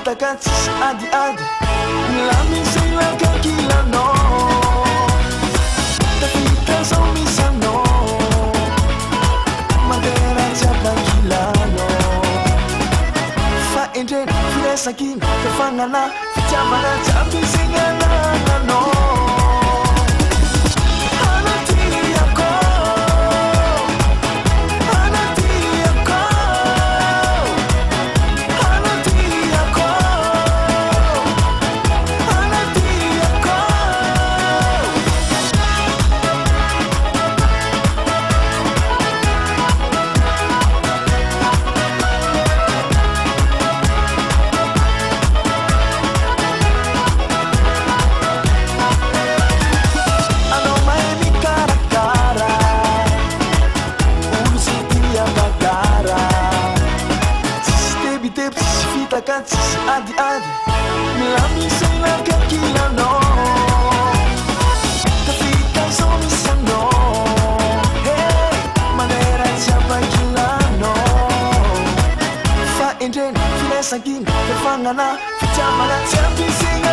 fitakatsy sy adiady milamisy lakakilanao tafita zao misanao manderatsy abakilanao fa endreny firesakiny kafagnana fitiavana jiaby zegny anagnanao fitakatsy sy adiady milamisy lakakilanao tafita zao misanao hey maneratsy abakilanao fa endreny firesakiny kafagnana fitiavana jiaby zegny